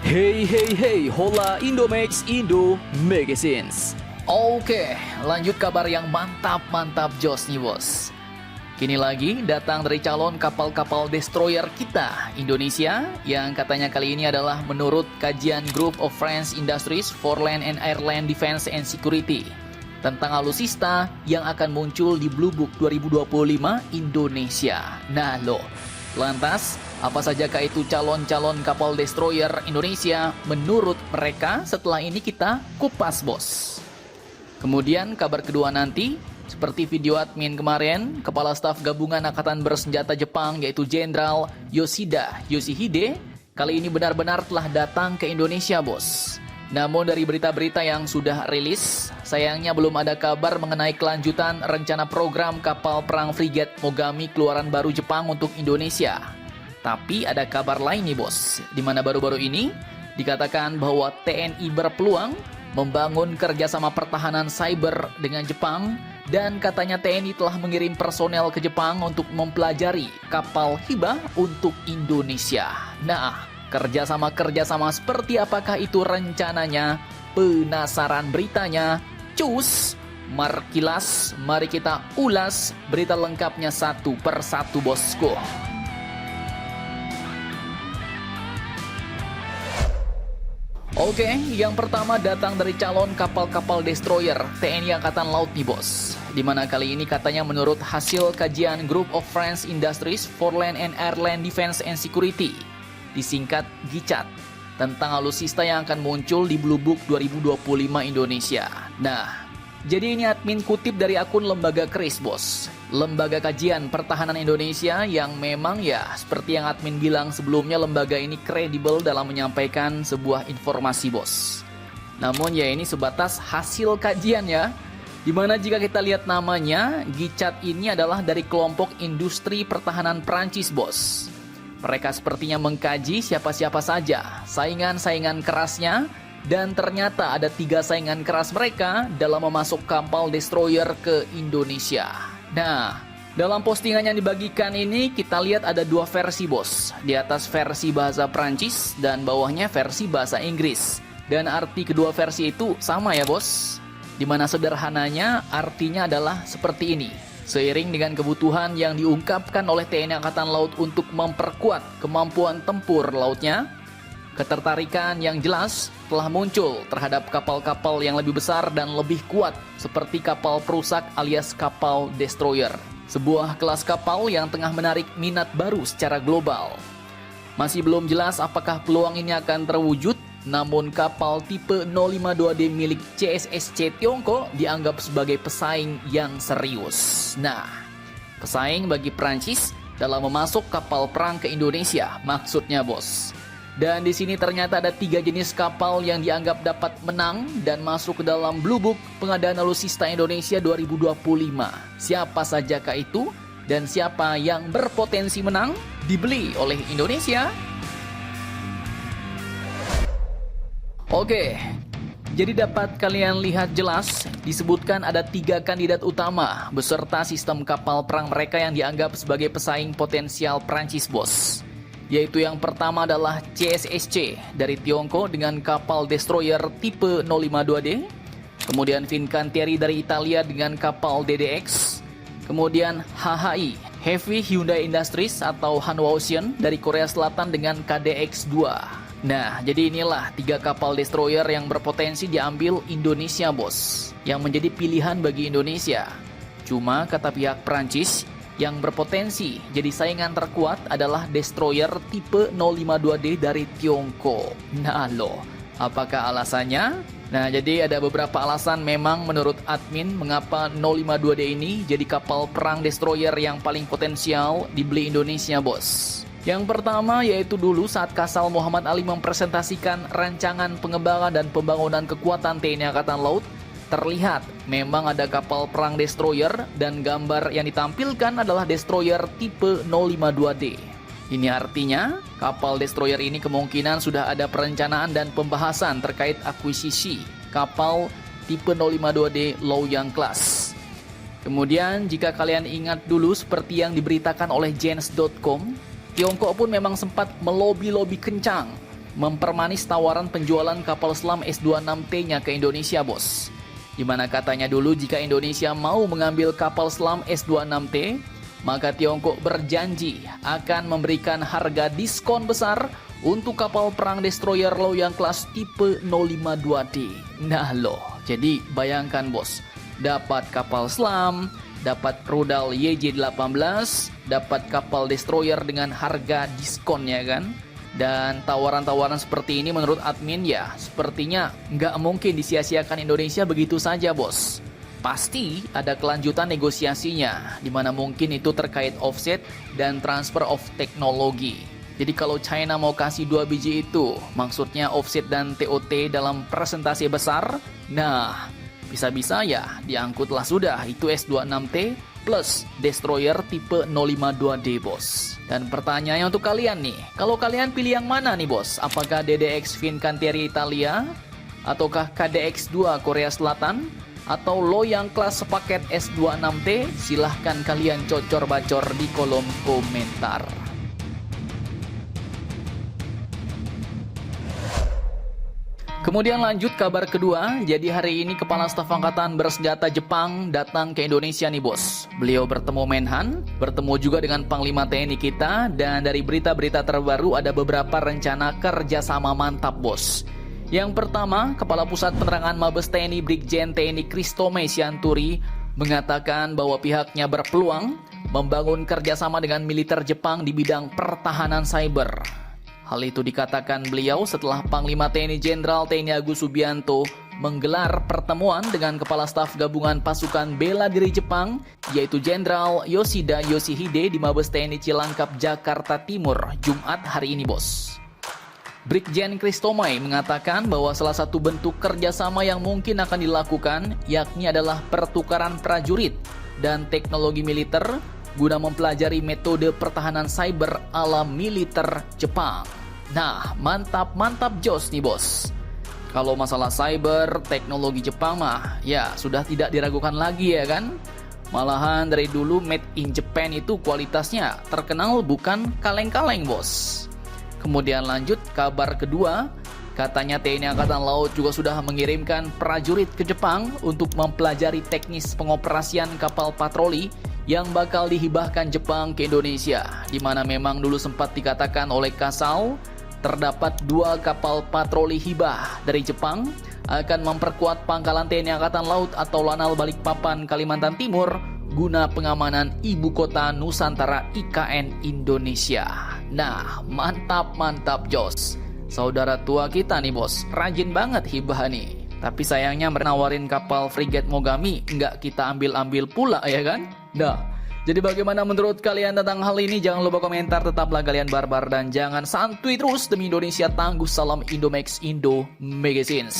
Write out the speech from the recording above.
Hey hey hey, hola Indomax Indo Magazines. Oke, lanjut kabar yang mantap jos nih bos. Kini lagi datang dari calon kapal-kapal destroyer kita, Indonesia, yang katanya kali ini adalah menurut kajian Group of Friends Industries for Land and Airland Defense and Security tentang alutsista yang akan muncul di Blue Book 2025 Indonesia. Nah loh, lantas apa sajakah itu calon-calon kapal destroyer Indonesia menurut mereka? Setelah ini kita kupas bos. Kemudian kabar kedua nanti, seperti video admin kemarin, Kepala Staf Gabungan Angkatan Bersenjata Jepang yaitu Jenderal Yoshihide kali ini benar-benar telah datang ke Indonesia bos. Namun dari berita-berita yang sudah rilis, sayangnya belum ada kabar mengenai kelanjutan rencana program kapal perang frigat Mogami keluaran baru Jepang untuk Indonesia. Tapi ada kabar lain nih bos, di mana baru-baru ini dikatakan bahwa TNI berpeluang membangun kerjasama pertahanan cyber dengan Jepang, dan katanya TNI telah mengirim personel ke Jepang untuk mempelajari kapal hibah untuk Indonesia. Nah, kerjasama seperti apakah itu rencananya? Penasaran beritanya? Cus, markilas, mari kita ulas berita lengkapnya satu persatu bosku. Oke, yang pertama datang dari calon kapal-kapal destroyer TNI Angkatan Laut nih bos. Dimana kali ini katanya menurut hasil kajian Group of Friends Industries for Land and Airland Defense and Security, disingkat GICAT, tentang alutsista yang akan muncul di Blue Book 2025 Indonesia. Nah, jadi ini admin kutip dari akun Lembaga KRIS bos, Lembaga Kajian Pertahanan Indonesia, yang memang ya seperti yang admin bilang sebelumnya, lembaga ini kredibel dalam menyampaikan sebuah informasi bos. Namun ya ini sebatas hasil kajian ya, dimana jika kita lihat namanya, GICAT ini adalah dari kelompok industri pertahanan Prancis bos. Mereka sepertinya mengkaji siapa-siapa saja saingan-saingan kerasnya, dan ternyata ada 3 saingan keras mereka dalam memasuk kapal destroyer ke Indonesia. Nah, dalam postingan yang dibagikan ini kita lihat ada 2 versi bos. Di atas versi bahasa Prancis dan bawahnya versi bahasa Inggris. Dan arti kedua versi itu sama ya bos. Dimana sederhananya artinya adalah seperti ini. Seiring dengan kebutuhan yang diungkapkan oleh TNI Angkatan Laut untuk memperkuat kemampuan tempur lautnya, ketertarikan yang jelas telah muncul terhadap kapal-kapal yang lebih besar dan lebih kuat seperti kapal perusak alias kapal destroyer. Sebuah kelas kapal yang tengah menarik minat baru secara global. Masih belum jelas apakah peluang ini akan terwujud, namun kapal tipe 052D milik CSSC Tiongkok dianggap sebagai pesaing yang serius. Nah, pesaing bagi Prancis dalam memasuk kapal perang ke Indonesia maksudnya bos. Dan di sini ternyata ada 3 jenis kapal yang dianggap dapat menang dan masuk ke dalam Blue Book Pengadaan Alutsista Indonesia 2025. Siapa sajakah itu dan siapa yang berpotensi menang dibeli oleh Indonesia? Oke, jadi dapat kalian lihat jelas disebutkan ada 3 kandidat utama beserta sistem kapal perang mereka yang dianggap sebagai pesaing potensial Prancis bos. Yaitu yang pertama adalah CSSC dari Tiongkok dengan kapal destroyer tipe 052D. Kemudian Fincantieri dari Italia dengan kapal DDX. Kemudian HHI, Heavy Hyundai Industries atau Hanwha Ocean dari Korea Selatan dengan KDX-2. Nah, jadi inilah 3 kapal destroyer yang berpotensi diambil Indonesia bos, yang menjadi pilihan bagi Indonesia. Cuma kata pihak Prancis, yang berpotensi jadi saingan terkuat adalah destroyer tipe 052D dari Tiongkok. Nah loh, apakah alasannya? Nah, jadi ada beberapa alasan memang menurut admin mengapa 052D ini jadi kapal perang destroyer yang paling potensial dibeli Indonesia bos. Yang pertama yaitu dulu saat Kasal Muhammad Ali mempresentasikan rancangan pengembangan dan pembangunan kekuatan TNI Angkatan Laut, terlihat memang ada kapal perang destroyer dan gambar yang ditampilkan adalah destroyer tipe 052D. Ini artinya kapal destroyer ini kemungkinan sudah ada perencanaan dan pembahasan terkait akuisisi kapal tipe 052D Loyang Class. Kemudian jika kalian ingat dulu seperti yang diberitakan oleh Gens.com, Tiongkok pun memang sempat melobi-lobi kencang mempermanis tawaran penjualan kapal selam S-26T-nya ke Indonesia, bos. Dimana katanya dulu jika Indonesia mau mengambil kapal selam S-26T, maka Tiongkok berjanji akan memberikan harga diskon besar untuk kapal perang destroyer Loyang kelas tipe 052D. Nah loh, jadi bayangkan bos, dapat kapal selam, dapat rudal YJ-18, dapat kapal destroyer dengan harga diskonnya kan. Dan tawaran-tawaran seperti ini menurut admin ya sepertinya nggak mungkin disia-siakan Indonesia begitu saja, bos. Pasti ada kelanjutan negosiasinya, di mana mungkin itu terkait offset dan transfer of teknologi. Jadi kalau China mau kasih 2 biji itu, maksudnya offset dan TOT dalam presentasi besar, nah bisa-bisa ya diangkutlah sudah itu S-26T plus destroyer tipe 052D, bos. Dan pertanyaannya untuk kalian nih, kalau kalian pilih yang mana nih, bos? Apakah DDX Fincantieri Italia, ataukah KDX-2 Korea Selatan, atau Loyang kelas sepaket S-26T? Silahkan kalian cocor-bacor di kolom komentar. Kemudian lanjut kabar kedua, jadi hari ini Kepala Staf Angkatan Bersenjata Jepang datang ke Indonesia nih, bos. Beliau bertemu Menhan, bertemu juga dengan Panglima TNI kita, dan dari berita-berita terbaru ada beberapa rencana kerjasama mantap, bos. Yang pertama, Kepala Pusat Penerangan Mabes TNI Brigjen TNI Kristome Sianturi mengatakan bahwa pihaknya berpeluang membangun kerjasama dengan militer Jepang di bidang pertahanan cyber. Hal itu dikatakan beliau setelah Panglima TNI Jenderal TNI Agus Subianto menggelar pertemuan dengan Kepala Staf Gabungan Pasukan Bela Diri Jepang, yaitu Jenderal Yoshida Yoshihide di Mabes TNI Cilangkap, Jakarta Timur, Jumat hari ini, bos. Brigjen Kristome mengatakan bahwa salah satu bentuk kerjasama yang mungkin akan dilakukan yakni adalah pertukaran prajurit dan teknologi militer guna mempelajari metode pertahanan cyber ala militer Jepang. Nah, mantap jos nih, bos. Kalau masalah cyber, teknologi Jepang mah ya sudah tidak diragukan lagi ya kan. Malahan dari dulu made in Japan itu kualitasnya terkenal bukan kaleng-kaleng, bos. Kemudian lanjut kabar kedua, katanya TNI Angkatan Laut juga sudah mengirimkan prajurit ke Jepang untuk mempelajari teknis pengoperasian kapal patroli yang bakal dihibahkan Jepang ke Indonesia, di mana memang dulu sempat dikatakan oleh Kasal terdapat 2 kapal patroli hibah dari Jepang akan memperkuat pangkalan TNI Angkatan Laut atau Lanal Balikpapan, Kalimantan Timur guna pengamanan ibu kota Nusantara IKN Indonesia. Nah, mantap jos. Saudara tua kita nih, bos, rajin banget hibah nih. Tapi sayangnya menawarin kapal frigat Mogami nggak kita ambil-ambil pula ya kan? Nah, jadi bagaimana menurut kalian tentang hal ini? Jangan lupa komentar, tetaplah kalian barbar dan jangan santuy terus demi Indonesia tangguh. Salam Indomax Indo Magazine.